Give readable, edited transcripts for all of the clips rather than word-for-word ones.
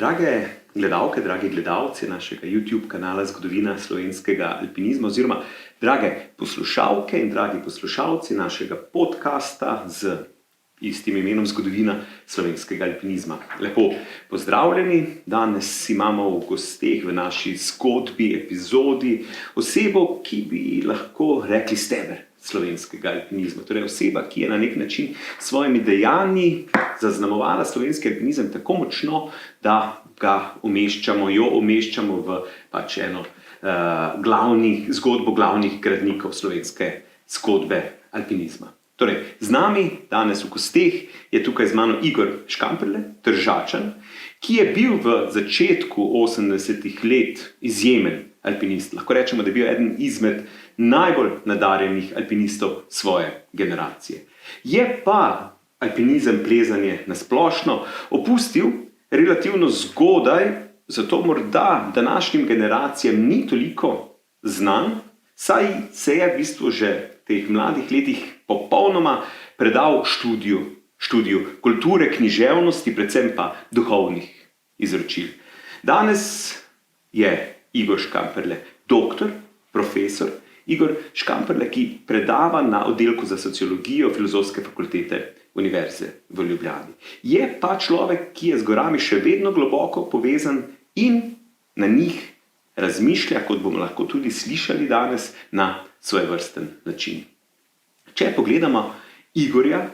Drage gledalke, dragi gledalci našega YouTube kanala Zgodovina slovenskega alpinizma oziroma drage poslušalke in dragi poslušalci našega podcasta z istim imenom Zgodovina slovenskega alpinizma. Lepo pozdravljeni, danes imamo v gosteh v naši zgodbi, epizodi osebo, ki bi lahko rekli steber slovenskega alpinizma. Torej oseba, ki je na nek način s svojimi dejanji zaznamovala slovenski alpinizem tako močno, da jo umeščamo v eno zgodbo glavnih gradnikov slovenske zgodbe alpinizma. Torej, z nami danes v gosteh je tukaj z mano Igor Škamperle, Tržačan, ki je bil v začetku 80-ih let izjemen alpinist. Lahko rečemo, da je bil eden izmed najbolj nadarjenih alpinistov svoje generacije. Je pa alpinizem, plezanje na splošno opustil relativno zgodaj, zato morda današnjim generacijam ni toliko znan, saj se je v bistvu že v teh mladih letih popolnoma predal študiju kulture, književnosti, predvsem pa duhovnih izročil. Danes je Igor Škamperle doktor, profesor, Igor Škamperle, ki predava na oddelku za sociologijo Filozofske fakultete Univerze v Ljubljani. Je pa človek, ki je z gorami še vedno globoko povezan in na njih razmišlja, kot bomo lahko tudi slišali danes, na svojevrsten način. Če pogledamo Igorja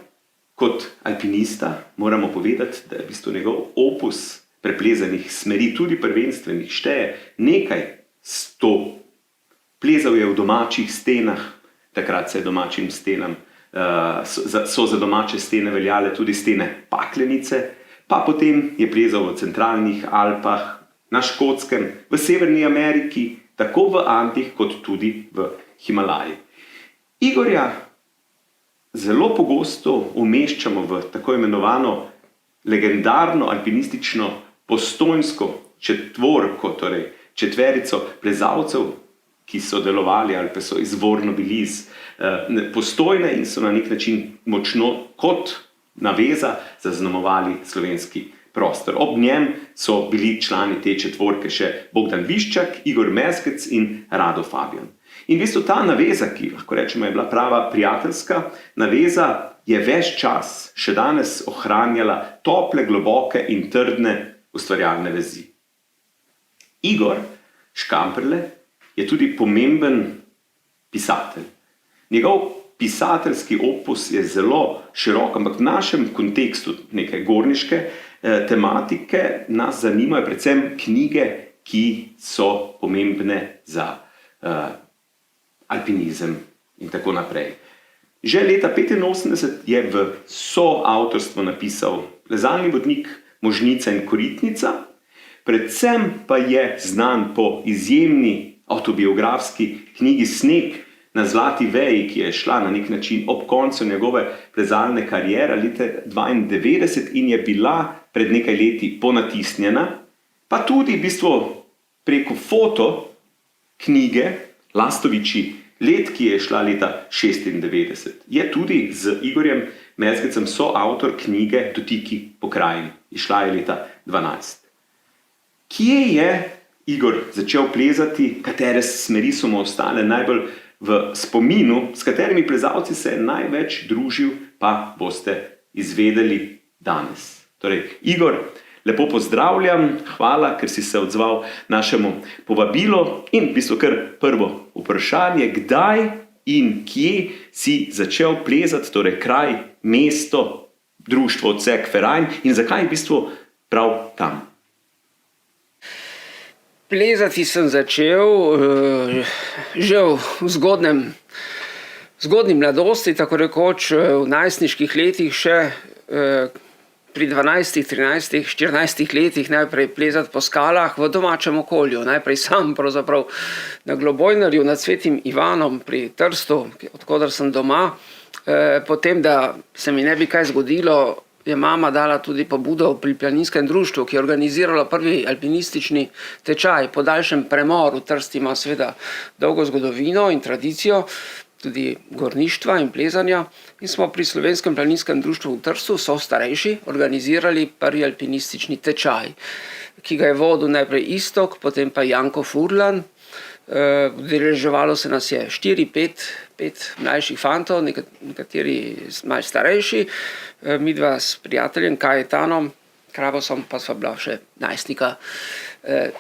kot alpinista, moramo povedati, da je v bistvu njegov opus preplezanih smeri, tudi prvenstvenih, šteje nekaj 100. Plezal je v domačih stenah, takrat se je domačim stenam, so za domače stene veljale tudi stene Paklenice, pa potem je plezal v centralnih Alpah, na Škotskem, v Severni Ameriki, tako v Andih kot tudi v Himalaji. Igorja zelo pogosto umeščamo v tako imenovano legendarno alpinistično postojnsko četvorko, torej četverico plezalcev, ki so delovali ali pa so izvorno bili iz Postojne in so na nek način močno kot naveza zaznamovali slovenski prostor. Ob njem so bili člani te četvorke še Bogdan Viščak, Igor Meskec in Rado Fabijan. In v bistvu ta naveza, ki lahko rečemo je bila prava prijateljska naveza, je ves čas še danes ohranjala tople, globoke in trdne ustvarjalne vezi. Igor Škamperle je tudi pomemben pisatelj. Njegov pisateljski opus je zelo širok, ampak v našem kontekstu neke gorniške tematike nas zanimajo predvsem knjige, ki so pomembne za alpinizem in tako naprej. Že leta 1985 je v soavtorstvo napisal Plezalni vodnik Možnica in Koritnica, predvsem pa je znan po izjemni avtobiografski knjigi Sneg na zlati veji, ki je šla na nek način ob koncu njegove plezalne kariere leta 1992 in je bila pred nekaj leti ponatisnjena, pa tudi v bistvu preko foto knjige Lastoviči let, ki je šla leta 1996. Je tudi z Igorjem Meskecem soavtor knjige Dotiki pokrajin. Išla je leta 2012. Kje je Igor začel plezati, katere smeri so mu ostale najbolj v spominu, s katerimi plezalci se je največ družil, pa boste izvedeli danes. Torej, Igor, lepo pozdravljam, hvala, ker si se odzval našemu povabilu in v bistvu kar prvo vprašanje, kdaj in kje si začel plezati, torej kraj, mesto, društvo Odsek Ferajn in zakaj v bistvu prav tam? Plezati sem začel že v zgodnji mladosti, tako rekoč v najstniških letih, še pri 12, 13, 14 letih najprej plezati po skalah v domačem okolju. Najprej sam pravzaprav na Globojnarju nad Svetim Ivanom pri Trstu, odkoder sem doma. Potem, da se mi ne bi kaj zgodilo, je mama dala tudi pobudo pri planinskem društvu, ki je organiziralo prvi alpinistični tečaj. Po daljšem premoru, Trst ima seveda dolgo zgodovino in tradicijo, tudi gorništva in plezanja. In smo pri Slovenskem planinskem društvu v Trstu, so starejši, organizirali prvi alpinistični tečaj. ki ga je vodil najprej Iztok, potem pa Janko Furlan. Udeleževalo se nas je 4-5 mlajših fantov, nekateri malo starejši, midva s prijateljem Kajetanom Kravosom pa sva bila še najstnika.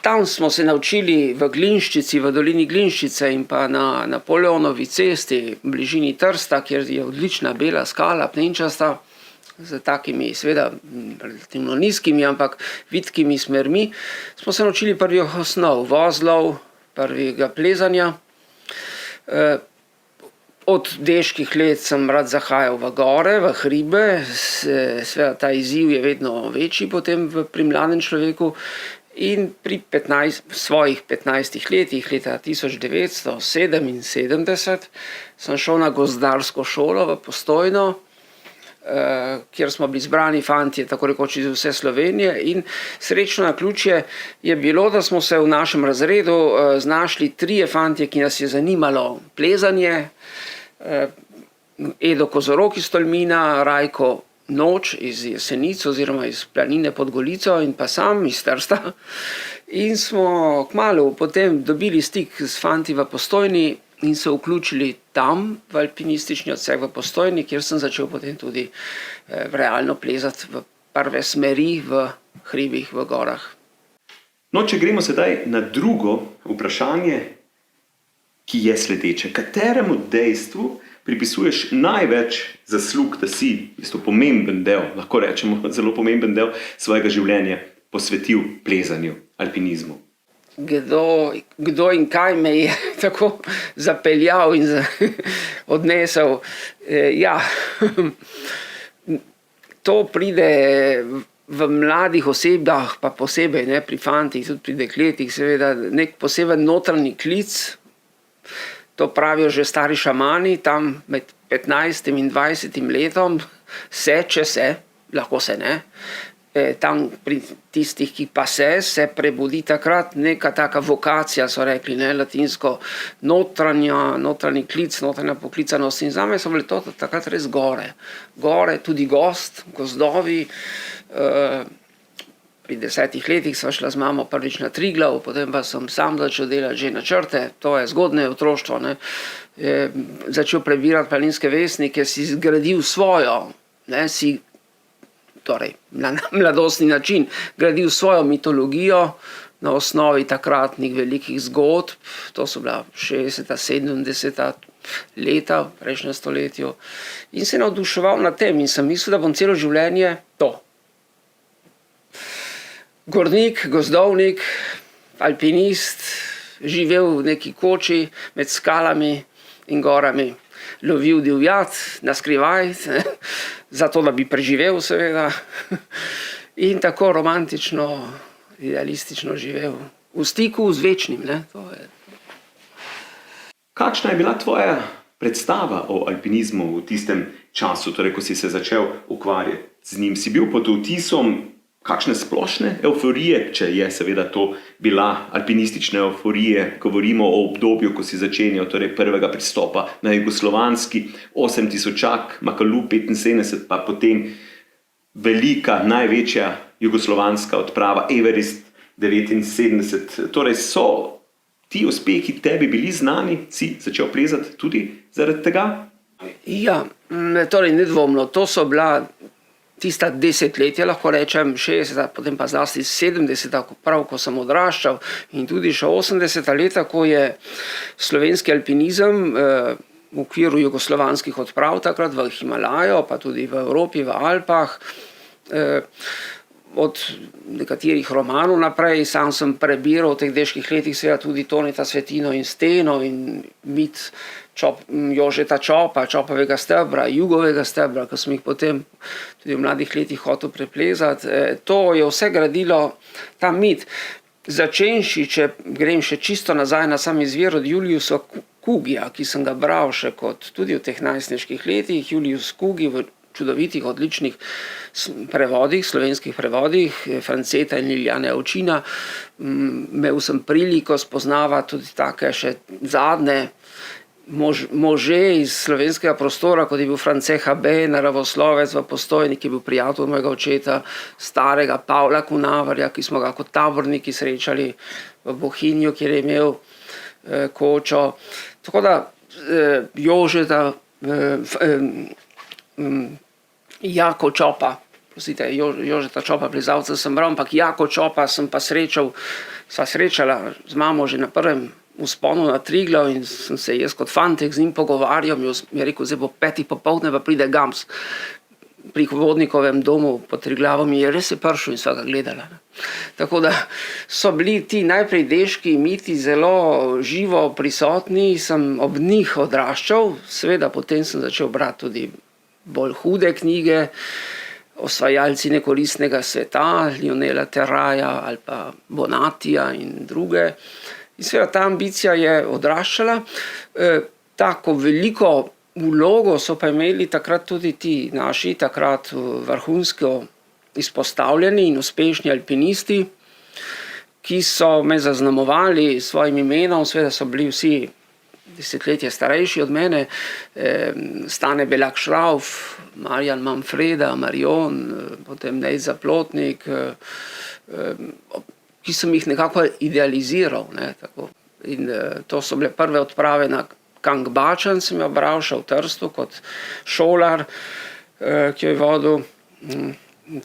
Tam smo se naučili v Glinščici, v dolini Glinščice in pa na Napoleonovi cesti v bližini Trsta, kjer je odlična bela skala, pnenčasta, z takimi seveda relativno nizkimi, ampak vitkimi smermi, smo se naučili prvih osnov, vozlov, prvega plezanja. Od deških let sem rad zahajal v gore, v hribe, seveda ta izziv je vedno večji potem pri mladem človeku in pri svojih 15 letih, leta 1977, sem šel na gozdarsko šolo v Postojno, kjer smo bili zbrani fantje, tako rekoč iz vse Slovenije in srečno naključje je bilo, da smo se v našem razredu znašli 3 fantje, ki nas je zanimalo plezanje, Edo Kozorok iz Tolmina, Rajko Noč iz Jesenic oziroma iz planine pod Golico in pa sam iz Trsta. In smo kmalu potem dobili stik s fanti v Postojni in se vključili tam v alpinistični odsek v Postojni, kjer sem začel potem tudi realno plezati v prve smeri v hribih, v gorah. No, če gremo sedaj na drugo vprašanje, ki je sledeče. Kateremu dejstvu pripisuješ največ zaslug, da si pomemben del, lahko rečemo zelo pomemben del svojega življenja posvetil plezanju, alpinizmu? Kdo in kaj me je tako zapeljal in odnesel. Ja, to pride v mladih osebah, pa posebej pri fantih, tudi pri dekletih, seveda nek poseben notranji klic. To pravijo že stari šamani, tam med 15 in 20 letom če se, lahko se ne, tam pri tistih, ki pa se prebudi takrat neka taka vokacija, so rekli, latinsko, notranji klic, notranja poklicanost in zame so bile to takrat res gore. Gore, tudi gozdovi. Pri 10 letih sva šla z mamo prvič na Triglav, potem pa sem sam začel delati že načrte, to je zgodnje otroštvo, začel prebirati planinske vestnike, si zgradil svojo, torej na mladostni način, gradil svojo mitologijo na osnovi takratnih velikih zgodb, to so bila 60., 70. leta v prejšnjem stoletju in se navduševal nad tem in sem mislil, da bom celo življenje to. Gornik, gozdovnik, alpinist, živel v neki koči med skalami in gorami, lovil divjad na skrivaj, zato da bi preživel seveda in tako romantično, idealistično živel, v stiku z večnim. Kakšna je bila tvoja predstava o alpinizmu v tistem času, torej ko si se začel ukvarjati z njim? Si bil pod vtisom kakšne splošne evforije, če je seveda to bila alpinistična euforija, govorimo o obdobju, ko si začenjal, torej prvega pristopa na jugoslovanski 8000-ak, Makalu 75, pa potem velika, največja jugoslovanska odprava Everest 79. Torej so ti uspehi tebi bili znani, si začel plezati tudi zaradi tega? Ja, torej nedvomno, to so bila tista desetletja, lahko rečem, 60, potem pa zlasti 70, prav ko sem odraščal in tudi še 80 leta, ko je slovenski alpinizem v okviru jugoslovanskih odprav takrat v Himalajo, pa tudi v Evropi, v Alpah, od nekaterih romanov naprej, sam sem prebiral v teh deških letih seveda tudi Toneta Svetino in Steno in mit Jožeta Čopa, Čopovega stebra, Jugovega stebra, ko sem jih potem tudi v mladih letih hotel preplezati. To je vse gradilo ta mit. Začenši, če grem še čisto nazaj na sam izvir od Juliusa Kugija, ki sem ga bral še kot tudi v teh najstniških letih, Julius Kugi v čudovitih, odličnih prevodih, slovenskih prevodih, Franceta in Liljane Avčina. Imel sem priliko spoznavati tudi take še zadnje može iz slovenskega prostora, kot je bil France HB, naravoslovec v Postojni, ki je bil prijatelj mojega očeta, starega Pavla Kunavarja, ki smo ga kot taborniki srečali v Bohinju, kjer je imel kočo. Tako da Jožeta, Jako Čopa, prosite, Jožeta Čopa plezalca sem bral, ampak Jako Čopa sem pa sva srečala z mamo že na prvem vzponu na Triglav in sem se jaz kot fantek z njim pogovarjal, mi je rekel, zdaj bo 5. popoldne pa pride Gams. Pri Vodnikovem domu pod Triglavom je res prišel in sva ga gledala. Tako da so bili ti najprej deški miti zelo živo prisotni, sem ob njih odraščal, seveda potem sem začel brati tudi bolj hude knjige, Osvajalci nekoristnega sveta, Lionela Terraja ali pa Bonatija in druge. In seveda ta ambicija je odraščala. Tako veliko vlogo so pa imeli takrat tudi ti naši, takrat vrhunsko izpostavljeni in uspešni alpinisti, ki so me zaznamovali s svojim imenom, seveda so bili vsi desetletje starejši od mene, Stane Belak Šrauf, Marjan Manfreda, Marion, potem Nej Zaplotnik, ki sem jih nekako idealiziral. Ne, tako. In to so bile prve odprave na Kang Bačan, sem jo bral še v Trstu kot šolar, ki jo je vodil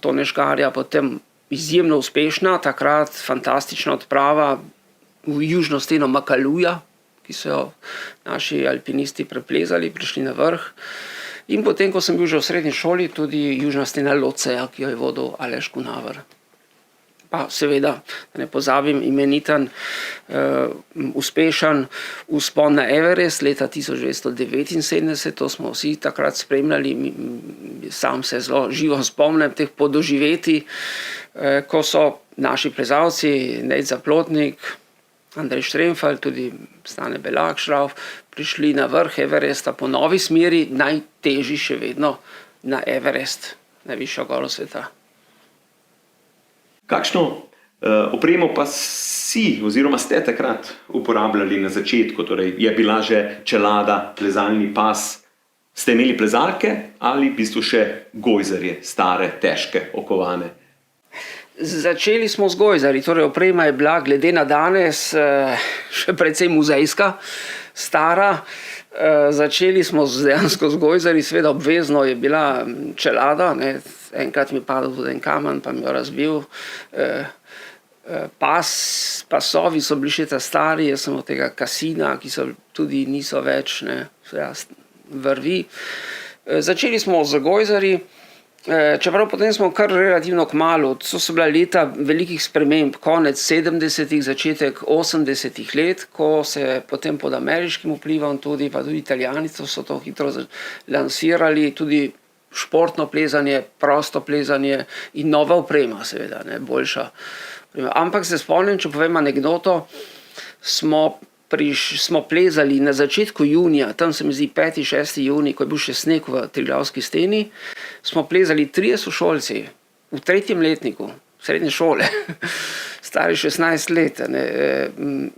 Tone Škarja, potem izjemno uspešna, takrat fantastična odprava v južno steno Makaluja, ki so jo naši alpinisti preplezali, prišli na vrh. In potem, ko sem bil že v srednji šoli, tudi južna stena Loceja, ki jo je vodil Aleš Kunaver. Pa seveda, da ne pozabim, imeniten, uspešen vzpon na Everest leta 1979, to smo vsi takrat spremljali, sam se zelo živo spomnim teh podoživetij, ko so naši plezalci, Nej Zaplotnik, Andrej Štremfelj, tudi Stane Belak Šrauf, prišli na vrh Everesta po novi smeri, najtežji še vedno na Everest, najvišjo goro sveta. Kakšno opremo pa si oziroma ste takrat uporabljali na začetku? Torej, je bila že čelada, plezalni pas? Ste imeli plezalke ali v bistvu še gojzarje, stare, težke, okovane? Začeli smo z gojzarji, torej oprema je bila glede na danes še precej muzejska, stara. Začeli smo dejansko z gojzarji, seveda obvezno je bila čelada, ne. Enkrat mi je padel tudi en kamen, pa mi jo razbil. Pasovi so bili še ta stari, jaz sem od tega Kasina, ki so tudi niso več, ne, vrvi. Začeli smo z gojzarji, čeprav potem smo kar relativno kmalu, to so bila leta velikih sprememb, konec 70-ih, začetek 80-ih let, ko se potem pod ameriškim vplivom tudi, pa tudi Italijani so to hitro lansirali, tudi športno plezanje, prosto plezanje in nova oprema, seveda, ne, boljša. Ampak se spomnim, če povem anekdoto, smo plezali na začetku junija, tam se mi zdi 5. 6. junij, ko je bil še sneg v Triglavski steni, smo plezali 3 sošolci v 3. letniku srednje šole, stari 16 let. Ne.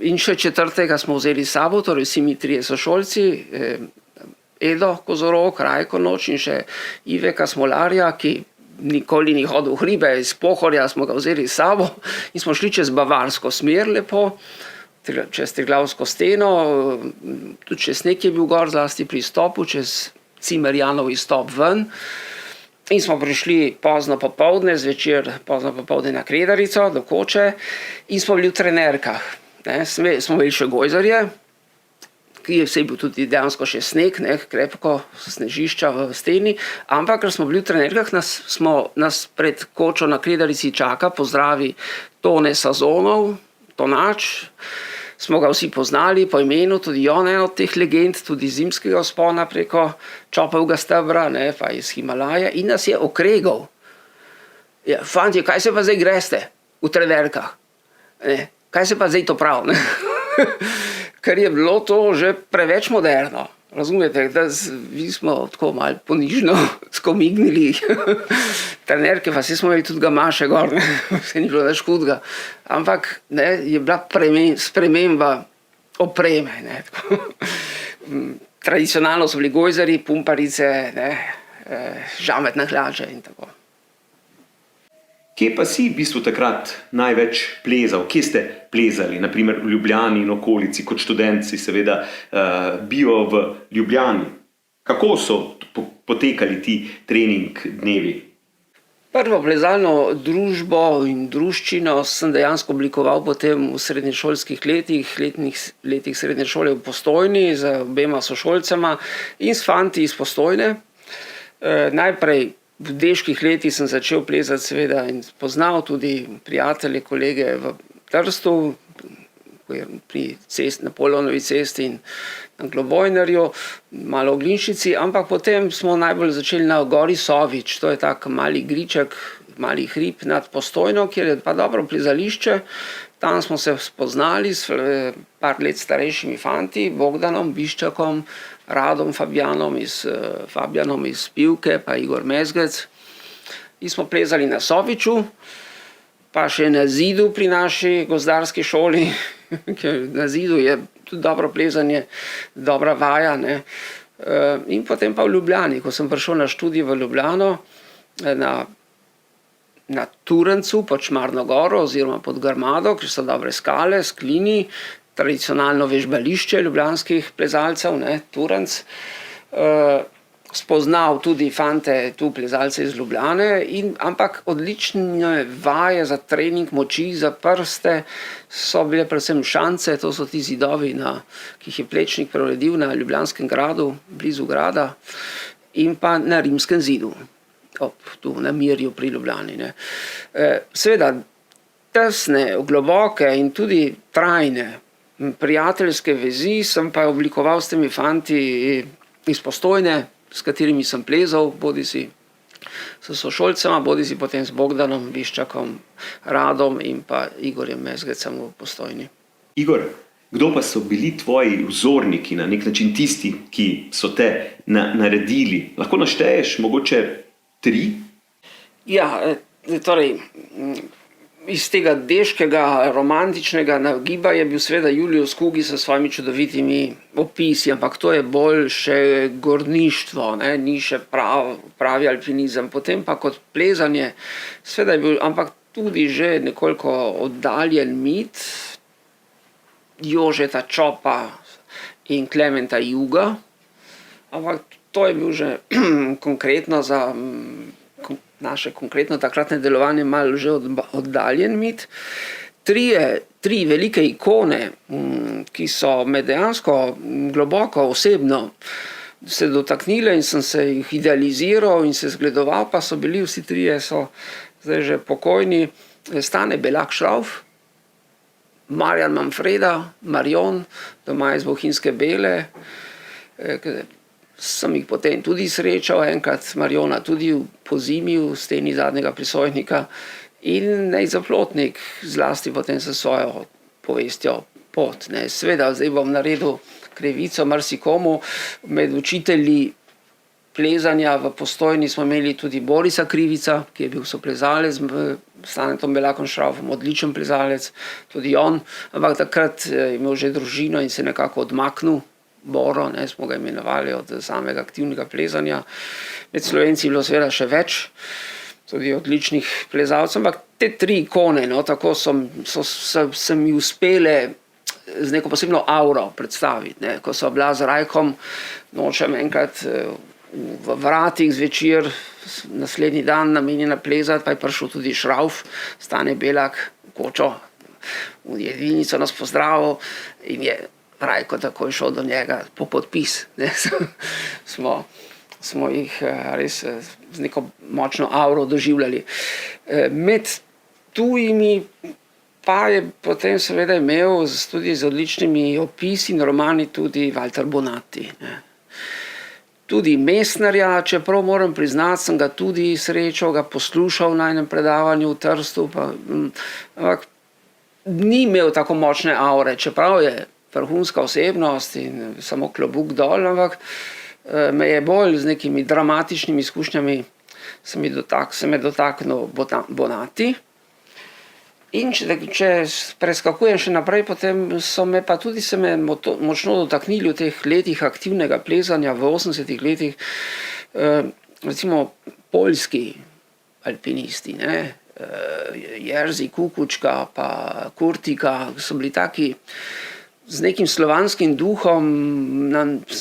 In še 4. smo vzeli s sabo, torej vsi mi 3 sošolci, Edo Kozorog, Rajko Noč in še Iveka Smolarja, ki nikoli ni hodil v hribe, iz Pohorja smo ga vzeli s sabo in smo šli čez bavarsko smer lepo, čez Triglavsko steno, tudi čez sneg je bil gor, zlasti pri izstopu, čez Cimerjanov izstop ven. In smo prišli pozno popoldne, zvečer pozno popoldne na Kredarico, do koče in smo bili v trenerkah. Ne. Smo imeli še gojzarje, ki je vsej bil tudi dejansko še sneg, ne, krepko snežišča v steni, ampak ker smo bili v trenerkah, nas pred kočo na Kredarici čaka, pozdravi Tone Sazonov, Tonač, smo ga vsi poznali po imenu, tudi on en od teh legend, tudi zimskega vzpona preko Čopovega stebra, ne, pa iz Himalaje, in nas je okregal. Ja, fantje, kaj se pa zdaj greste v trenerkah? Ne, kaj se pa zdaj to prav? Ne? Ker je bilo to že preveč moderno. Razumete, da mi smo tako malo ponižno skomignili. Trenerke, pa saj smo imeli tudi gamaše gor, ne, se ni bilo več hudega. Ampak ne, je bila sprememba opreme. Ne, Tradicionalno so bili gojzari, pumparice, žametne hlače in tako. Kje pa si v bistvu takrat največ plezal? Kje ste plezali? Naprimer v Ljubljani in okolici, kot študent si seveda bival v Ljubljani. Kako so potekali ti trening dnevi? Prvo plezalno družbo in druščino sem dejansko oblikoval potem v srednješolskih letih srednje šole v Postojni z obema sošolcema in s fanti iz Postojne. Najprej v deških letih sem začel plezati seveda in poznal tudi prijatelje, kolege v Trstu, pri Napoleonovi cesti in na Globojnerju, malo v Glinščici, ampak potem smo najbolj začeli na gori Sovič, to je tak mali griček, mali hrib nad Postojno, kjer je pa dobro plezališče. Tam smo se spoznali s par let starejšimi fanti, Bogdanom, Biščakom, Radom Fabjanom iz Pivke, pa Igor Mezgec. In smo plezali na Soviču, pa še na Zidu pri naši gozdarski šoli, ker na Zidu je tudi dobro plezanje, dobra vaja, ne. In potem pa v Ljubljani, ko sem prišel na študij v Ljubljano, na Turencu pod Šmarno goro oziroma pod Grmado, kjer so dobre skale, sklini, tradicionalno vežbališče ljubljanskih plezalcev, ne, Turenc. Spoznal tudi fante, tu plezalce iz Ljubljane, ampak odlične vaje za trening moči, za prste so bile predvsem Šance, to so ti zidovi, ki jih je Plečnik preuredil na Ljubljanskem gradu, blizu grada, in pa na Rimskem zidu, tu na Mirju pri Ljubljani, ne. Seveda, tesne, globoke in tudi trajne prijateljske vezi sem pa oblikoval s temi fanti iz Postojne, s katerimi sem plezal, bodisi s sošolcema, bodisi potem z Bogdanom, Biščakom, Radom in pa Igorjem Mezgecem v Postojni. Igor, kdo pa so bili tvoji vzorniki, na nek način tisti, ki so te naredili? Lahko našteješ mogoče 3? Ja, torej, iz tega deškega, romantičnega nagiba je bil seveda Julius Kugi s svojimi čudovitimi opisi, ampak to je bolj še gorništvo, ne, ni še pravi alpinizem. Potem pa kot plezanje, seveda je bil, ampak tudi že nekoliko oddaljen mit Jožeta Čopa in Klementa Juga, ampak to je bil že konkretno za naše konkretno takratne delovanje malo že oddaljen mit. Tri velike ikone, ki so me dejansko globoko osebno se dotaknile in sem se jih idealiziral in se zgledoval, pa so bili vsi trije, so zdaj že pokojni, Stane Belak Šrauf, Marjan Manfreda, Marion, doma iz Bohinjske Bele, sem jih potem tudi srečal, enkrat Marjona tudi po zimi v steni Zadnjega prisojnika in Nej Zaplotnik, zlasti potem s svojo povestjo Pot. Seveda, zdaj bom naredil krivico marsikomu, med učitelji plezanja v Postojni smo imeli tudi Borisa Krivica, ki je bil soplezalec s Stanetom Belakom Šraufom, odličen plezalec, tudi on, ampak takrat je imel že družino in se nekako odmaknil. Boro, smo ga imenovali od samega aktivnega plezanja. Med Slovenci je bilo seveda še več, tudi odličnih plezalcev, ampak te 3 ikone, tako so mi uspele z neko posebno auro predstaviti. Ko so bila z Rajkom nočem enkrat v Vratih zvečer, naslednji dan namenjena plezati, pa je prišel tudi Šrauf, Stane Belak, Kočo, v jedilnico nas pozdravil in je Rajko takoj šel do njega po podpis. Smo jih res z neko močno auro doživljali. Med tujimi pa je potem seveda imel tudi z odličnimi opisi in romani tudi Walter Bonatti. Tudi Mestnerja, čeprav moram priznati, sem ga tudi srečal, ga poslušal na enem predavanju v Trstu, ampak ni imel tako močne aure, čeprav je vrhunska osebnost in samo klobuk dol, ampak me je bolj z nekimi dramatičnimi izkušnjami se me dotaknil Bonatti. In če preskakujem še naprej, potem so me pa tudi močno dotaknili v teh letih aktivnega plezanja v 80-ih letih, recimo poljski alpinisti, ne? Jerzy Kukučka pa Kurtika, so bili taki z nekim slovanskim duhom,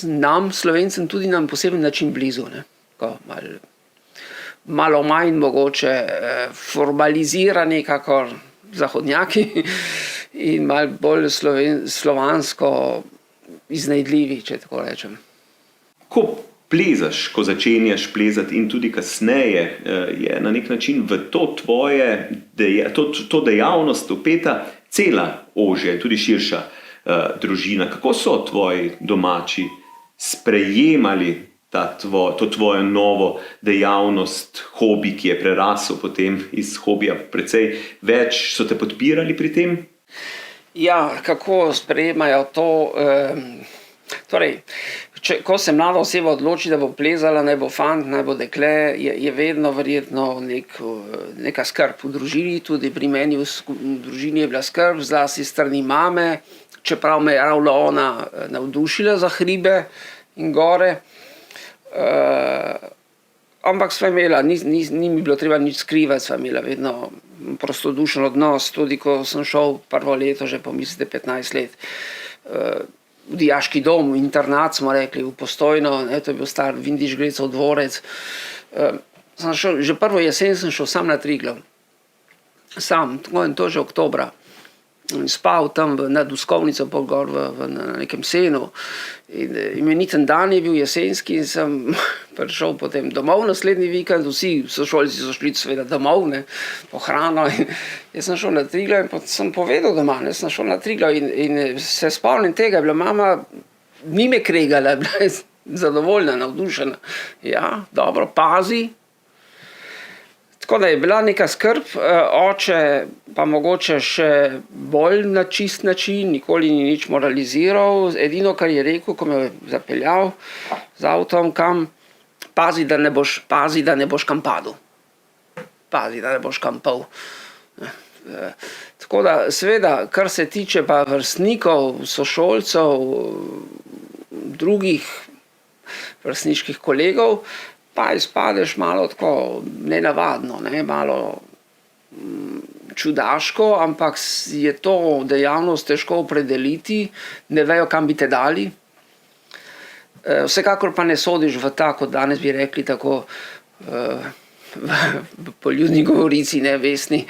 nam Slovencem tudi na poseben način blizu, ne? Malo manj mogoče formalizirani kakor zahodnjaki in malo bolj slovansko iznajdljivi, če tako rečem. Ko plezaš, ko začenjaš plezati in tudi kasneje, je na nek način v to to dejavnost vpeta cela ožja, tudi širša družina. Kako so tvoji domači sprejemali to tvojo novo dejavnost, hobi, ki je prerasel potem iz hobija precej več, so te podpirali pri tem? Ja, kako sprejemajo to? Torej, ko se mlada oseba odloči, da bo plezala, naj bo fant, naj bo dekle, je vedno verjetno neka skrb v družini, tudi pri meni v družini je bila skrb, zlasti strani mame, čeprav me je ravno ona navdušila za hribe in gore. Ampak sva imela, ni mi bilo treba nič skrivati, sva imela vedno prostodušen odnos, tudi ko sem šel prvo leto, že pomislite 15 let, v dijaški dom, v internat smo rekli, v Postojno, ne, to je bil star Vindišgrecov dvorec. Že prvo jesen sem šel sam na Triglav, sam, to že oktobra. Spal tam nad Uskovnico, pol gor na nekem senu. Imeniten dan je bil jesenski in sem prišel potem domov naslednji vikend, vsi sošolci so šli seveda domov, ne, po hrano. Jaz sem šel na Triglav in sem povedal doma, ne, sem šel na Triglav in se spomnim tega, je bila mama, ni me kregala, je bila zadovoljna, navdušena. Ja, dobro, pazi. Tako da je bila neka skrb, oče pa mogoče še bolj na čist način, nikoli ni nič moraliziral, edino, kar je rekel, ko me je zapeljal z avtom kam, pazi, da ne boš kam padel. Pazi, da ne boš kam pol. Tako da, seveda, kar se tiče pa vrstnikov, sošolcev, drugih vrstniških kolegov, pa izpadeš malo tako nenavadno, ne, malo čudaško, ampak je to dejavnost težko opredeliti, ne vejo, kam bi te dali. Vsekakor pa ne sodiš v ta, kot danes bi rekli, tako po ljudni govorici, ne, Vesni,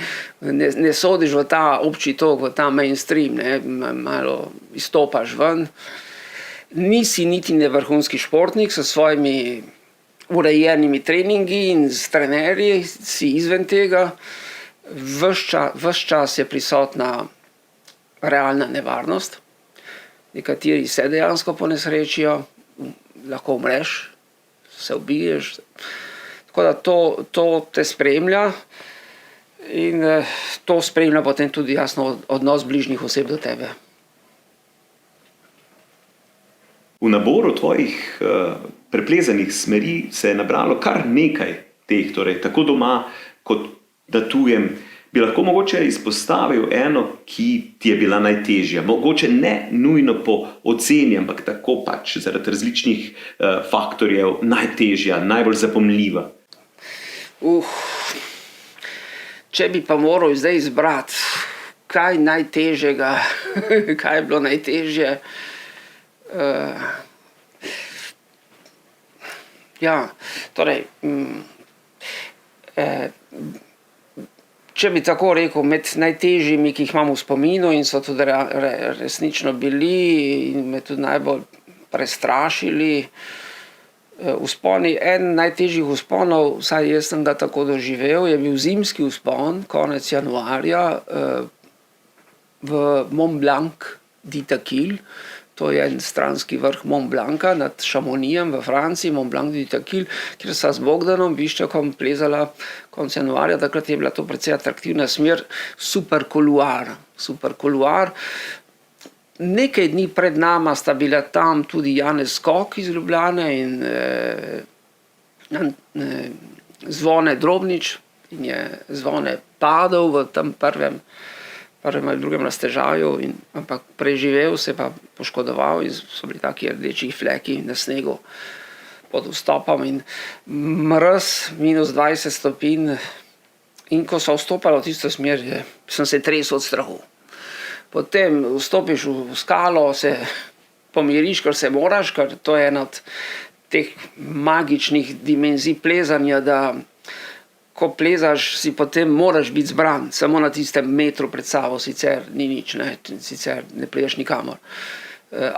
ne sodiš v ta obči tok, v ta mainstream, ne, malo izstopaš ven. Nisi niti ne vrhunski športnik s svojimi urejenimi treningi in s trenerji, si izven tega, ves čas je prisotna realna nevarnost, nekateri se dejansko ponesrečijo, lahko umreš, se ubiješ, tako da to te spremlja in to spremlja potem tudi jasno odnos bližnjih oseb do tebe. V naboru tvojih preplezanih smeri se je nabralo kar nekaj teh, torej tako doma kot da tujem. Bi lahko mogoče izpostavil eno, ki ti je bila najtežja, mogoče ne nujno po oceni, ampak tako pač zaradi različnih faktorjev najtežja, najbolj zapomljiva. Če bi pa moral zdaj izbrati, kaj najtežjega, kaj je bilo najtežje, ja, torej, če bi tako rekel, med najtežjimi, ki jih imam v spominu in so tudi resnično bili in me tudi najbolj prestrašili vzponi, en najtežjih vzponov, vsaj jaz sem ga tako doživel, je bil zimski vzpon, konec januarja, v Mont Blanc d'Itaquil. To je en stranski vrh Mont Blanca nad Chamonixem v Franciji, Mont Blanc d'Itaquil, kjer sta z Bogdanom Biščakom plezala konec januarja, takrat je bila to precej atraktivna smer, super koluar. Nekaj dni pred nama sta bila tam tudi Janez Skok iz Ljubljane in Zvone Drobnič, in je Zvone padel v tem prvem ali drugem raztežaju, ampak preživel, se pa poškodoval in so bili taki rdeči fleki na snegu pod vstopom in mraz, -20 stopinj. In ko so vstopali v tisto smer, sem se tresel od strahu. Potem vstopiš v skalo, se pomiriš, ker se moraš, ker to je ena od teh magičnih dimenzij plezanja, da ko plezaš, si potem moraš biti zbran, samo na tistem metru pred sabo, sicer ni nič, sicer ne plezaš nikamor.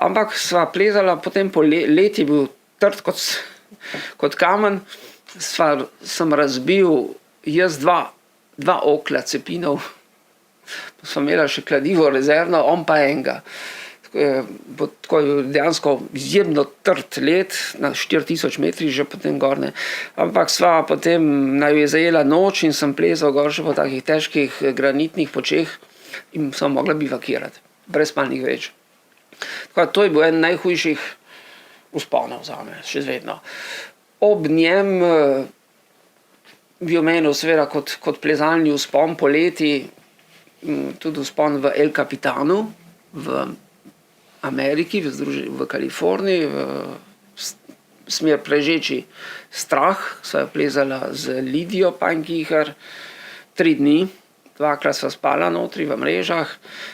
Ampak sva plezala, potem po led je bil trd kot kamen, sem razbil jaz dva okla cepinov, pa sva imela še kladivo rezervno, on pa enega. Tako je dejansko izjemno trd led, na 4000 metrih že potem gorne. Ampak sva potem, naju je zajela noč in sem plezal gor še po takih težkih granitnih počeh in sem mogla bivakirati, brez spalnih vreč. Tako to je bil en najhujših vzponov zame, še vedno. Ob njem bi omenil seveda kot plezalni vzpon poleti, tudi vzpon v El Capitanu, v Ameriki, v Kaliforniji, v smer Prežeči strah, sva plezala z Lidijo Pankiher 3 dni, 2-krat sva spala notri v mrežah,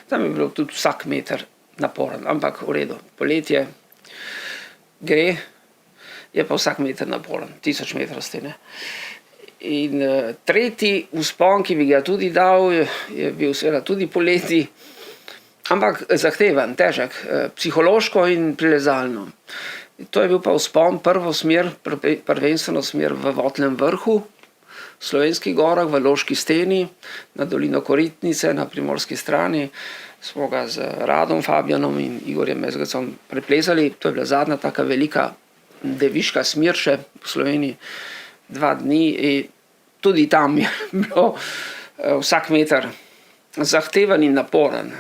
tam je bilo tudi vsak meter naporen, ampak v redu, poletje gre, je pa vsak meter naporen, 1000 metrov stene. In tretji vzpon, ki bi ga tudi dal, je bil seveda tudi poleti, ampak zahteven, težek, psihološko in plezalno. To je bil pa vzpon prvenstveno smer v Votlem vrhu, v Slovenskih gorah, v Loški steni, na dolino Koritnice, na primorski strani. Smo ga z Radom Fabjanom in Igorjem Mezgacom preplezali. To je bila zadnja taka velika deviška smer še v Sloveniji, 2 dni. In tudi tam je bilo vsak meter zahteven in naporen.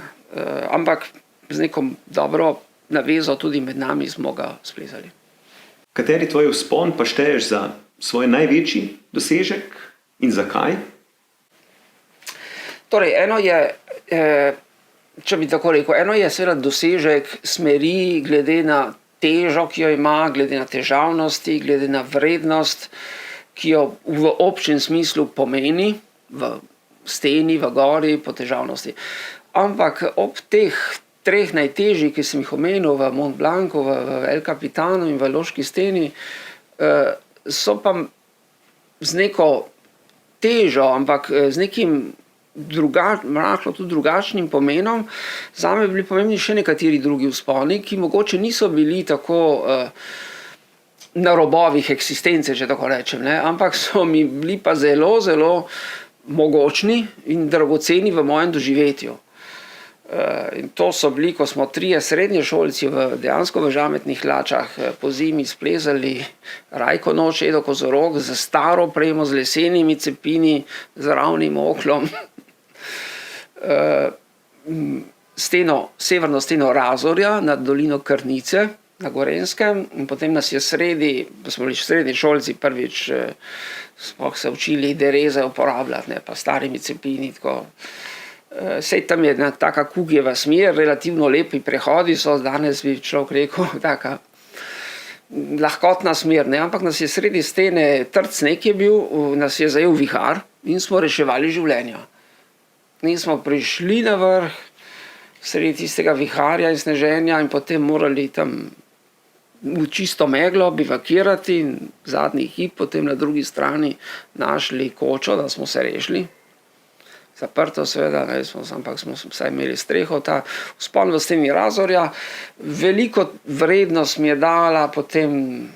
Ampak z neko dobro navezo tudi med nami smo ga splezali. Kateri tvoj vzpon pa šteješ za svoj največji dosežek in zakaj? Torej, eno je, če bi tako rekel, eno je seveda dosežek smeri glede na težo, ki jo ima, glede na težavnosti, glede na vrednost, ki jo v občem smislu pomeni, v steni, v gori, po težavnosti. Ampak ob teh 3 najtežjih, ki sem jih omenil, v Mont Blancu, v El Capitanu in v Loški steni, so pa z neko težo, ampak z nekim tudi drugačnim pomenom, zame bili pomembni še nekateri drugi vzponi, ki mogoče niso bili tako na robovih eksistence, če tako rečem, ampak so mi bili pa zelo, zelo mogočni in dragoceni v mojem doživetju. In to so bili, ko smo 3 srednješolci dejansko v žametnih hlačah po zimi splezali Rajko noč, Edo Kozorog, z staro opremo, z lesenimi cepini, z ravnim oklom, severno steno Razorja nad dolino Krnice na Gorenjskem, in potem nas je smo bili srednješolci prvič, sploh se učili dereze uporabljati, pa starimi cepini, tako. Sej tam je ena taka Kugijeva smer, relativno lepi prehodi so, danes bi človek rekel, taka lahkotna smer, ampak nas je sredi stene, trd sneg je bil, nas je zajel vihar in smo reševali življenja. In smo prišli na vrh, sredi tistega viharja in sneženja in potem morali tam v čisto meglo bivakirati in zadnji hip potem na drugi strani našli kočo, da smo se rešili. Zaprto seveda, ampak smo vsaj imeli streho. Ta vzpon v steni Razorja veliko vrednost mi je dala potem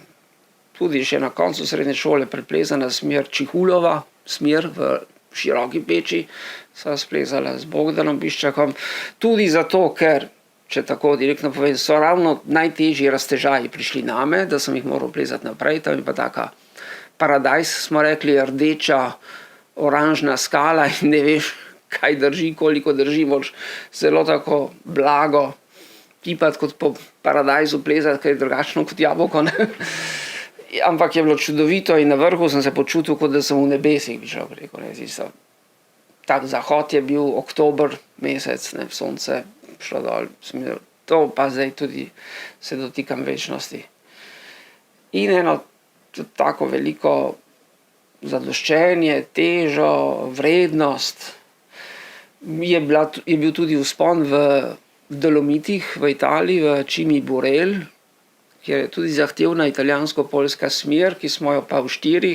tudi še na koncu srednje šole preplezana smer Čihulova, smer v Široki Peči, sva splezala z Bogdanom Biščakom, tudi zato, ker, če tako direktno povem, so ravno najtežji raztežaji prišli name, da sem jih moral plezati naprej, tam je pa taka paradajz, smo rekli, rdeča, oranžna skala in ne veš, kaj drži, koliko drži, moraš zelo tako blago tipati kot po paradajzu plezati, kaj je drugačno kot jabolko. ampak je bilo čudovito in na vrhu sem se počutil, kot da sem v nebesih, bi šel rekel. Tak zahod je bil oktober mesec, ne, sonce šlo dol. To pa zdaj tudi se dotikam večnosti. In eno tudi tako veliko zadoščenje, težo, vrednost. Je bil tudi vzpon v Dolomitih v Italiji, v Cimi Burel, kjer je tudi zahtevna italijansko-poljska smer, ki smo jo pa v 4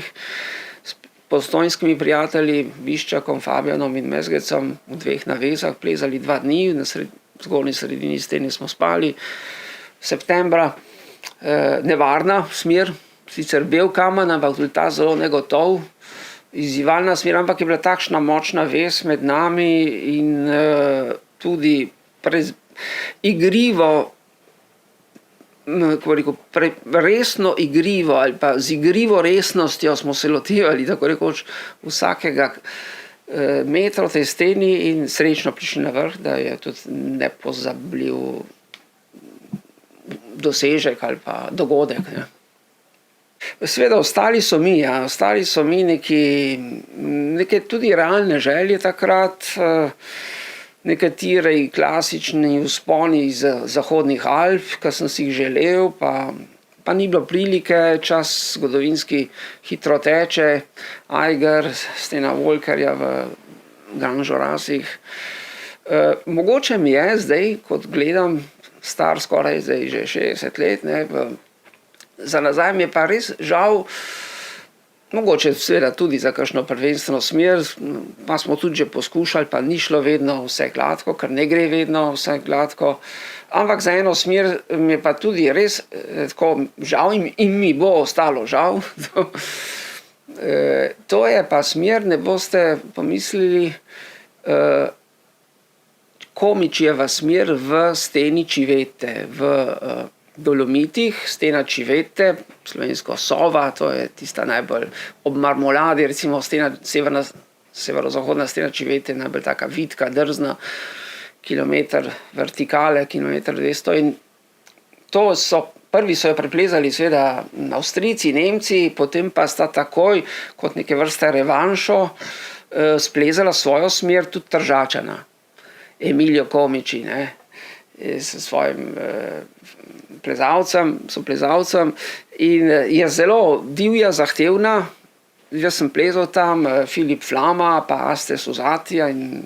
s postojnskimi prijatelji, Biščakom, Fabijanom in Mezgecom v 2 navezah plezali 2 dni, na zgornji sredini steni smo spali. Septembra, nevarna smer, sicer bel kamen, ampak tudi ta zelo negotov, izzivalna smer, ampak je bila takšna močna vez med nami in tudi igrivo, resno igrivo ali pa z igrivo resnostjo smo se lotevali, tako rekoč, vsakega metra v tej steni in srečno prišli na vrh, da je tudi nepozabljiv dosežek ali pa dogodek. Ne. Seveda ostali so mi neke tudi realne želje takrat, nekateri klasični vzponi iz zahodnih Alp, ki sem si jih želel, pa ni bilo prilike, čas zgodovinski hitro teče, Eiger, stena Volkerja v Grand Jurassih. Mogoče mi je zdaj, kot gledam, star skoraj zdaj že 60 let, ne, za nazaj mi je pa res žal, mogoče seveda tudi za kakšno prvenstveno smer, pa smo tudi že poskušali, pa ni šlo vedno vse gladko, ker ne gre vedno vse gladko, ampak za eno smer mi je pa tudi res tako žal in mi bo ostalo žal. To je pa smer, ne boste pomislili, Komičjeva smer v steni Civete, v Dolomitih, stena Civete, slovensko Sova, to je tista najbolj ob marmoladi, recimo severozahodna stena Civete, najbolj taka vitka, drzna, kilometer vertikale, kilometer 200 in to prvi so jo preplezali seveda Avstrijci, Nemci, potem pa sta takoj kot neke vrste revanšo splezala svojo smer tudi Tržačana, Emilio Comici, ne, s svojim soplezalcem in je zelo divja, zahtevna. Jaz sem plezal tam, Filip Flama, pa Aste Susatija in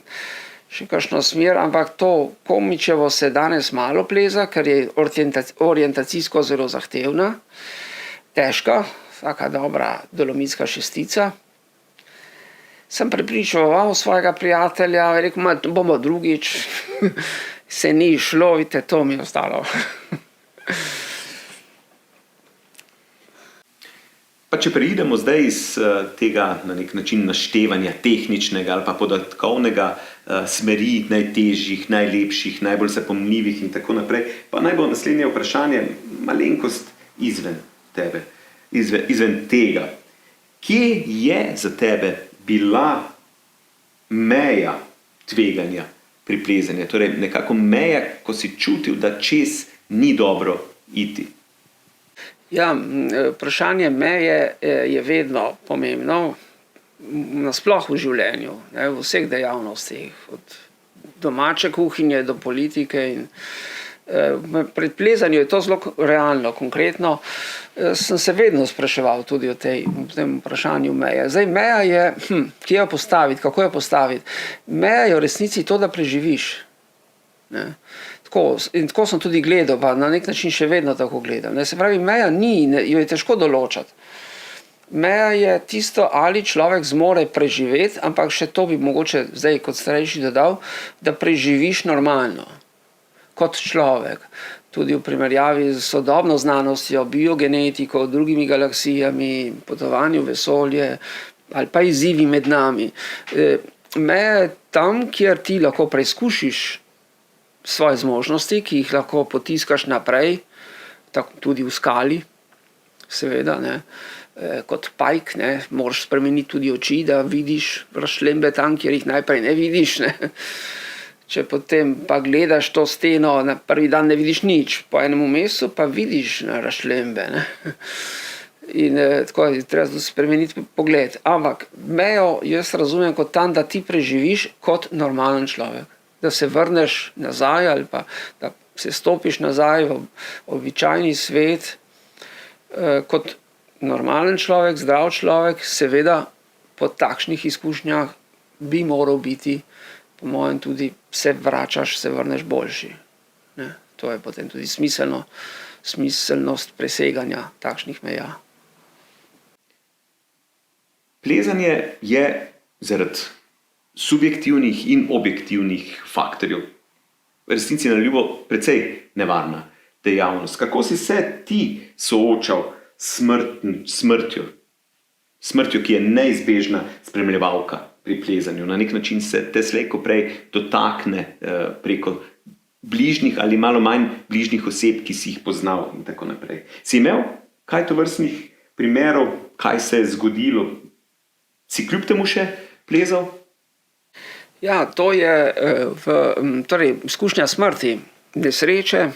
še kakšno smer, ampak to Comičevo se danes malo pleza, ker je orientacijsko zelo zahtevna, težka, vsaka dobra dolomitska šestica. Sem prepričeval svojega prijatelja, rekel, bomo drugič, se ni šlo, vidite, to mi je ostalo. Pa če preidemo zdaj iz tega na nek način naštevanja tehničnega ali pa podatkovnega smeri najtežjih, najlepših, najbolj zapomljivih in tako naprej, pa naj bo naslednje vprašanje malenkost izven tebe, izven tega. Kje je za tebe bila meja tveganja pri plezanju, torej nekako meja, ko si čutil, da čez ni dobro iti? Ja, vprašanje meje je vedno pomembno, nasploh v življenju, ne, v vseh dejavnostih, od domače kuhinje do politike in pri plezanju je to zelo realno, konkretno. Sem se vedno spraševal tudi o tem vprašanju meje. Zdaj, meja je, kje jo postaviti, kako jo postaviti. Meja je v resnici to, da preživiš. Ne. In tako sem tudi gledal, pa na nek način še vedno tako gledam. Ne. Se pravi, meja ni, jo je težko določati. Meja je tisto, ali človek zmore preživeti, ampak še to bi mogoče zdaj kot starejši dodal, da preživiš normalno. Kot človek, tudi v primerjavi z sodobno znanostjo, biogenetiko, drugimi galaksijami, potovanju v vesolje ali pa izzivi med nami. Meja je tam, kjer ti lahko preizkušiš svoje zmožnosti, ki jih lahko potiskaš naprej, tako tudi v skali, seveda, ne. Kot pajk, ne, moraš spremeniti tudi oči, da vidiš razšlembe tam, kjer jih najprej ne vidiš, ne. Če potem pa gledaš to steno, na prvi dan ne vidiš nič, po enem mesecu pa vidiš razšlembe, ne. In tako je treba spremeniti pogled. Ampak mejo jaz razumem kot tam, da ti preživiš kot normalen človek. Da se vrneš nazaj ali pa da se stopiš nazaj v običajni svet kot normalen človek, zdrav človek, seveda po takšnih izkušnjah bi moral biti, po mojem tudi, se vračaš, se vrneš boljši. Ne? To je potem tudi smiselnost preseganja takšnih meja. Plezanje je zaradi subjektivnih in objektivnih faktorjev v resnici na ljubo precej nevarna dejavnost. Kako si se ti soočal s smrtjo, ki je neizbežna spremljevalka pri plezanju? Na nek način se te slej ko prej dotakne preko bližnjih ali malo manj bližnjih oseb, ki si jih poznal in tako naprej. Si imel kaj tovrstnih primerov, kaj se je zgodilo? Si kljub temu še plezal? Ja, to je torej, izkušnja smrti, nesreče.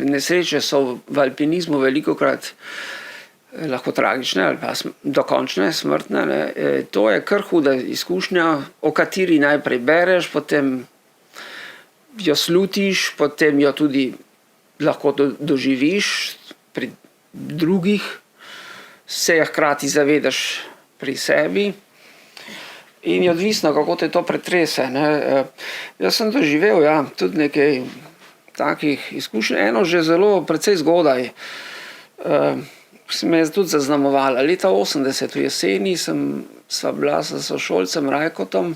Nesreče so v alpinizmu velikokrat lahko tragične ali pa dokončne, smrtne. Ne. To je kar huda izkušnja, o kateri najprej bereš, potem jo slutiš, potem jo tudi lahko doživiš pri drugih, se je hkrati zavedaš pri sebi. In je odvisno, kako te to pretrese. Ne. Jaz sem doživel tudi nekaj takih izkušenj. Eno že zelo precej zgodaj. Se me je tudi zaznamovala. Leta 80 v jeseni sva bila s sošolcem Rajkotom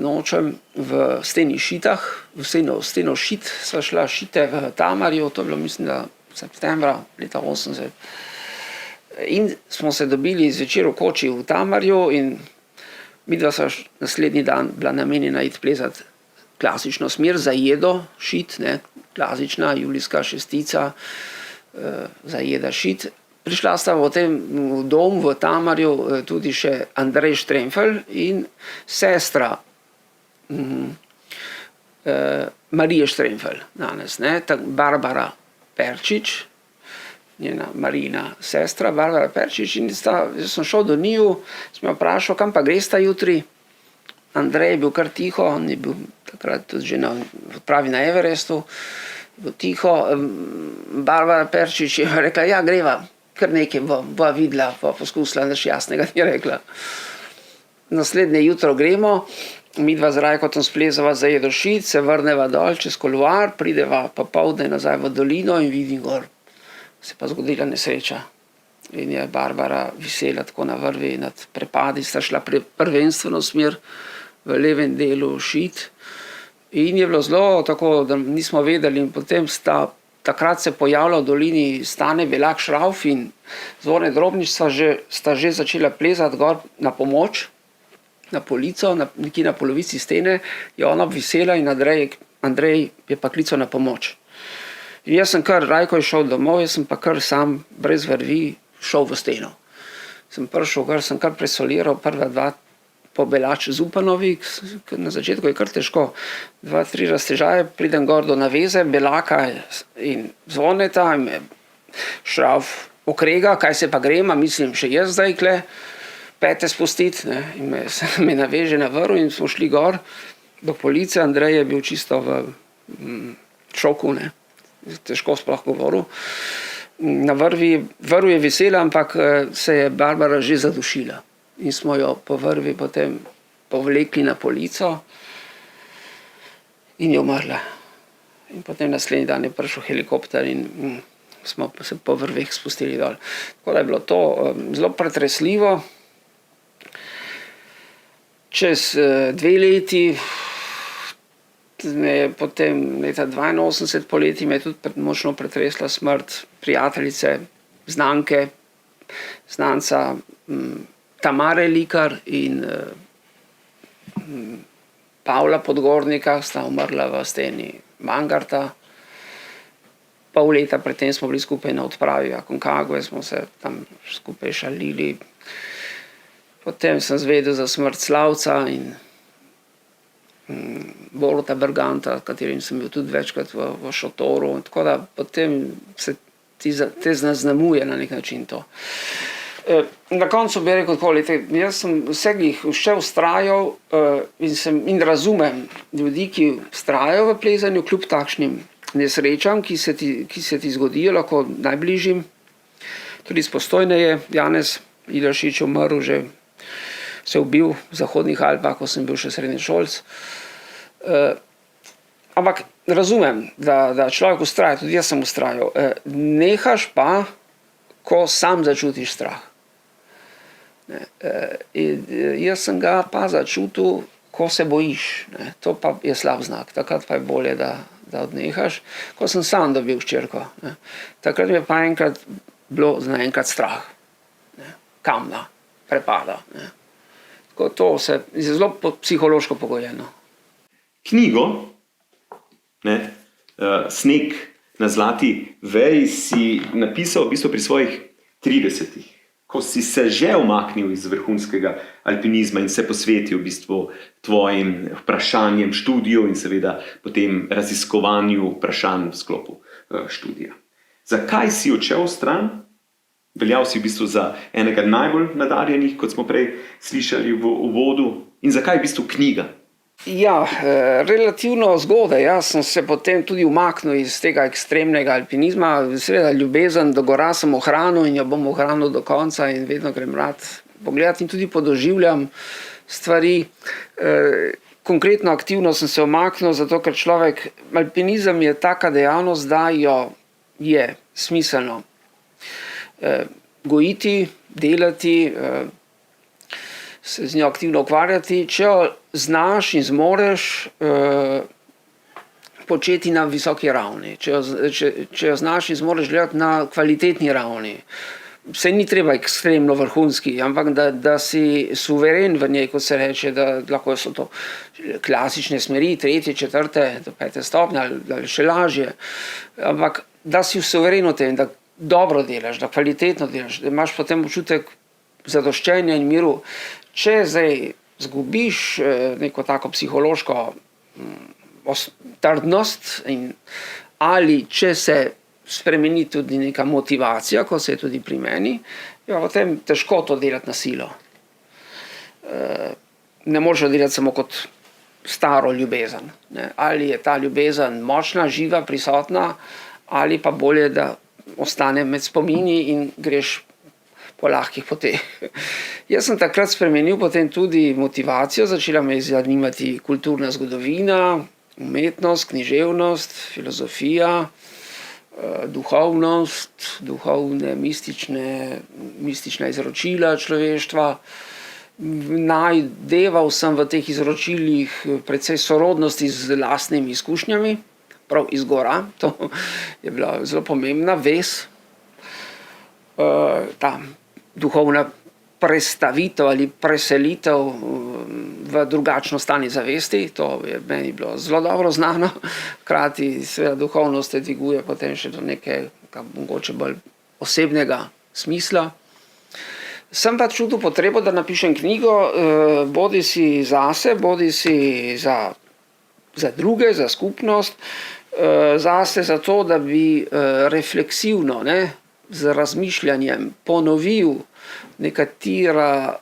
nočem v steni Šitah, v steno Šit sva šla šite v Tamarju, to je bilo mislim, da septembra leta 80. In smo se dobili zvečer v koči v Tamarju in midva sva naslednji dan bila namenjena iti plezati klasično smer za Jedo Šit, ne, klasična julijska šestica, Zajeda Šit. Prišla sta v tem dom v Tamarju tudi še Andrej Štremfelj in sestra Marije Štremfelj danes, ne, Barbara Perčič, njena Marijina sestra, Barbara Perčič, in jaz sem šel do njiju, sem jo vprašal, kam pa gresta jutri. Andrej je bil kar tiho, on je bil takrat tudi že na odpravi na Everestu, bil tiho. Barbara Perčič je rekla, ja, greva, kar nekaj bova videla, bova poskusila, nič jasnega ni rekla. Naslednje jutro gremo, midva z Rajkotom splezava za Jedo Šit, se vrneva dol čez Koluar, prideva popoldne nazaj v dolino in vidim gor. Se pa zgodila nesreča. In je Barbara visela tako na vrvi nad prepadi, sta šla prvenstveno smer v levem delu Šit. In je bilo zelo tako, da nismo vedeli, in potem takrat se pojavila v dolini Stane Belak Šrauf in Zvone Drobnič sta že začela plezati gor na pomoč, na polico, nekje na polovici stene, je ona visela in Andrej je pa klical na pomoč. In jaz sem kar, Rajko je šel domov, jaz sem pa kar sam, brez vrvi, šel v steno. Sem prišel gor, sem kar presoliral prva dva pobelač Zupanovi, na začetku je kar težko. 2-3 raztežaje, pridem gor do naveze, Belaka in Zvoneta, in me Šrauf okrega, kaj se pa grema, mislim, še jaz zdaj kle, pete spustiti, ne, in me naveže na vrv in smo šli gor do police. Andrej je bil čisto v šoku, ne. Težko sploh govoril. Na vrv je vesela, ampak se je Barbara že zadušila. In smo jo po vrvi potem povlekli na polico in je umrla. In potem naslednji dan je prišel helikopter in smo se po vrveh spustili dol. Tako da je bilo to zelo pretresljivo. Čez 2 leti potem leta 82 poleti me je tudi močno pretresla smrt prijateljice, znanca Tamare Likar in Pavla Podgornika, sta umrla v steni Mangarta. Pol leta predtem smo bili skupaj na odpravi v Aconcagua, smo se tam skupaj šalili. Potem sem zvedel za smrt Slavca in Boruta Berganta, katerim sem bil tudi večkrat v šotoru. Tako da potem se te zaznamuje na nek način to. Na koncu bi rekel tako, jaz sem vseh še vztrajal in razumem ljudi, ki vztrajajo v plezanju kljub takšnim nesrečam, ki se ti zgodijo, lahko najbližjim. Tudi iz Postojne je Janez Ilešič umrl, že se ubil v Zahodnih Alpah, ko sem bil še srednješolc. Ampak razumem, da človek vztraja, tudi jaz sem vztrajal. Nehaš pa, ko sam začutiš strah. Jaz sem ga pa začutil, ko se bojiš. To pa je slab znak, takrat pa je bolje, da odnehaš. Ko sem sam dobil hčerko, takrat mi je pa enkrat bilo naenkrat strah. Kamna, prepada. Tako to je zelo psihološko pogojeno. Knjigo Sneg na zlati veji si napisal v bistvu pri svojih 30-ih, ko si se že umaknil iz vrhunskega alpinizma in se posvetil v bistvu tvojim vprašanjem študiju in seveda potem raziskovanju vprašanj v sklopu študija. Zakaj si odšel stran? Veljal si v bistvu za enega najbolj nadarjenih, kot smo prej slišali v uvodu. In zakaj v bistvu knjiga? Ja, relativno zgodaj. Jaz sem se potem tudi umaknil iz tega ekstremnega alpinizma. Seveda ljubezen do gora sem ohranil in jo bom ohranil do konca in vedno grem rad pogledati in tudi podoživljam stvari. Konkretno aktivno sem se umaknil, zato ker alpinizem je taka dejavnost, da jo je smiselno gojiti, delati, se z njo aktivno ukvarjati, če jo znaš in zmoreš početi na visoki ravni, če jo znaš in zmoreš gledati na kvalitetni ravni. Se ni treba ekstremno vrhunski, ampak da si suveren v njej, kot se reče, da lahko so to klasične smeri, 3., 4. do 5. stopnje ali še lažje, ampak da si suveren v tem, da dobro delaš, da kvalitetno delaš, da imaš potem občutek zadoščenja in miru. Če zdaj zgubiš neko tako psihološko trdnost ali če se spremeni tudi neka motivacija, ko se je tudi pri meni, je potem težko to delati na silo. Ne moreš delati samo kot staro ljubezen. Ali je ta ljubezen močna, živa, prisotna, ali pa bolje, da ostane med spomini in greš po lahkih poteh. Jaz sem takrat spremenil potem tudi motivacijo, začela me zanimati kulturna zgodovina, umetnost, književnost, filozofija, duhovnost, duhovne, mistična izročila človeštva. Najdeval sem v teh izročilih precej sorodnosti z lastnimi izkušnjami, prav iz gora, to je bila zelo pomembna vez. Ta duhovna prestavitev ali preselitev v drugačno stanje zavesti, to je meni bilo zelo dobro znano, hkrati seveda duhovnost te dviguje potem še do nekega mogoče bolj osebnega smisla. Sem pa čutil potrebo, da napišem knjigo, bodi si zase, bodi si za druge, za skupnost, zase zato, da bi refleksivno, z razmišljanjem ponovil nekatera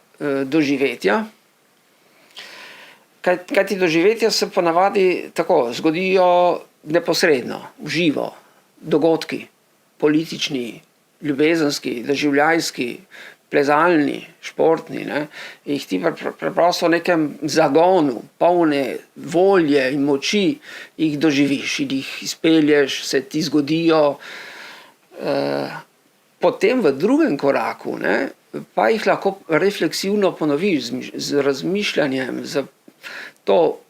doživetja. Kajti doživetja se ponavadi tako zgodijo neposredno, v živo, dogodki, politični, ljubezenski, doživljajski, plezalni, športni, jih ti preprosto v nekem zagonu, polne volje in moči jih doživiš in jih izpelješ, se ti zgodijo. Potem v drugem koraku pa jih lahko refleksivno ponoviš z razmišljanjem, z to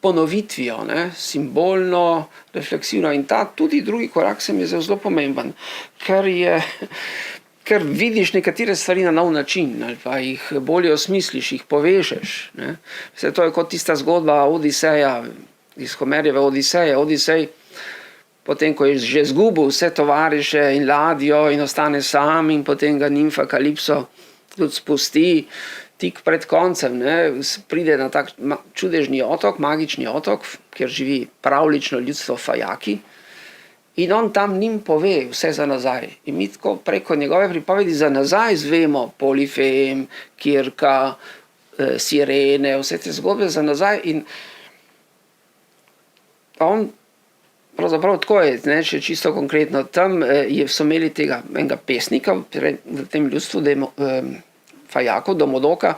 ponovitvijo, simbolno, refleksivno. In ta tudi drugi korak se mi je zelo pomemben, ker vidiš nekatere stvari na nov način ali pa jih bolje osmisliš, jih povežeš. Vse to je kot tista zgodba Odiseja, iz Homerjeve Odiseje. Odisej, potem ko je že izgubil vse tovariše in ladjo in ostane sam in potem ga nimfa Kalipso tudi spusti tik pred koncem, pride na tak čudežni otok, magični otok, kjer živi pravlično ljudstvo Fajaki In on tam njim pove vse za nazaj. In mi tako preko njegove pripovedi za nazaj zvemo Polifem, Kirka, Sirene, vse te zgodbe za nazaj. In on pravzaprav tako je, ne, če čisto konkretno, tam so imeli tega enega pesnika v tem ljudstvu, Fajakov, Domodoka,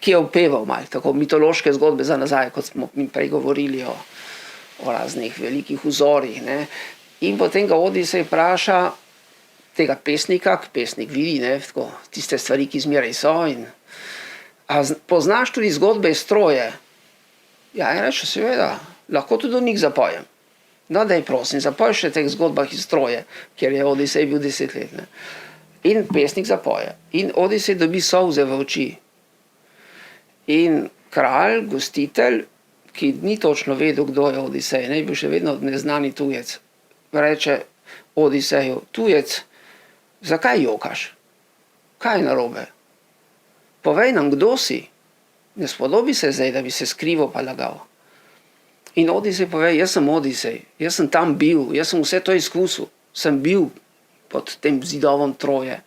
ki je opeval malo tako mitološke zgodbe za nazaj, kot smo mi prej govorili o raznih velikih vzorih. Ne. In potem ga Odisej vpraša tega pesnika, pesnik vidi, ne, tako, tiste stvari, ki zmeraj so. A poznaš tudi zgodbe iz Troje? Ja, in reče, seveda, lahko tudi o njih zapojem. No, daj prosim, zapoj še teh zgodbah iz Troje, kjer je Odisej bil 10 let. Ne. In pesnik zapoje. In Odisej dobi solze v oči. In kralj, gostitelj, ki ni točno vedel, kdo je Odisej, ne, bil še vedno neznani tujec, reče Odiseju, tujec, zakaj jokaš? Kaj je narobe? Povej nam, kdo si? Ne spodobi se zdaj, da bi se skrival pa lagal. In Odisej pove, jaz sem Odisej, jaz sem tam bil, jaz sem vse to izkusil, sem bil pod tem zidovom Troje.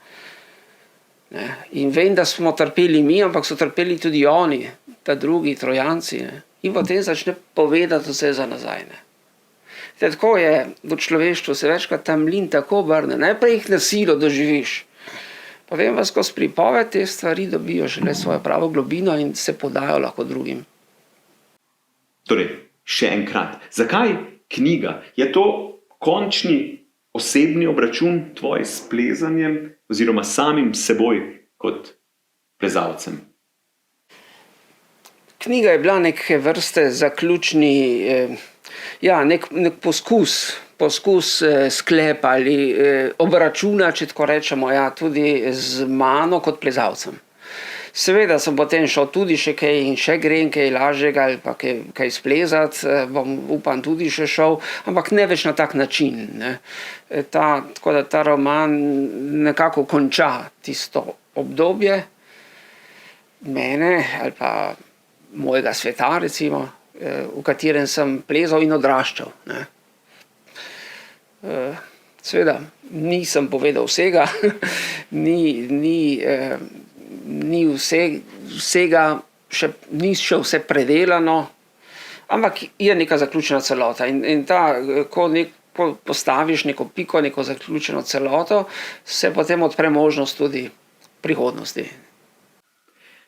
Ne? In vem, da smo trpeli mi, ampak so trpeli tudi oni, ta drugi Trojanci. Ne? In potem začne povedati vse za nazaj. Ne? Tako je v človeštvu, se večkrat ta mlin tako obrne. Najprej jih na silo doživiš. Pa vem vas, ko s pripoved te stvari dobijo šele svojo pravo globino in se podajo lahko drugim. Torej, še enkrat, zakaj knjiga? Je to končni osebni obračun tvoj s plezanjem oziroma samim seboj kot plezalcem? Knjiga je bila neke vrste zaključni, nek poskus sklepa ali obračuna, če tako rečemo, tudi z mano kot plezalcem. Seveda sem potem šel tudi še kaj in še grem kaj lažjega ali pa kaj splezat, bom upam tudi še šel, ampak ne več na tak način. Ne. Tako da ta roman nekako konča tisto obdobje mene ali pa mojega sveta, recimo, v katerem sem plezal in odraščal. Ne. Seveda nisem povedal vsega, ni vsega, ni še vse predelano, ampak je neka zaključena celota. In ko postaviš neko piko, neko zaključeno celoto, se potem odpre možnost tudi prihodnosti.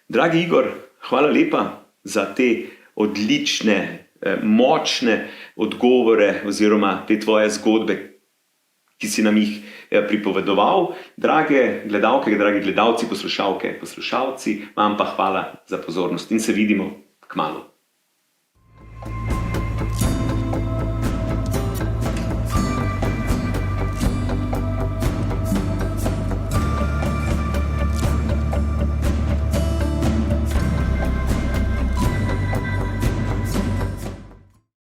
Dragi Igor, hvala lepa za te odlične, močne odgovore oziroma te tvoje zgodbe, ki si nam jih pripovedoval. Drage gledalke, dragi gledalci, poslušalke, poslušalci, vam pa hvala za pozornost in se vidimo kmalu.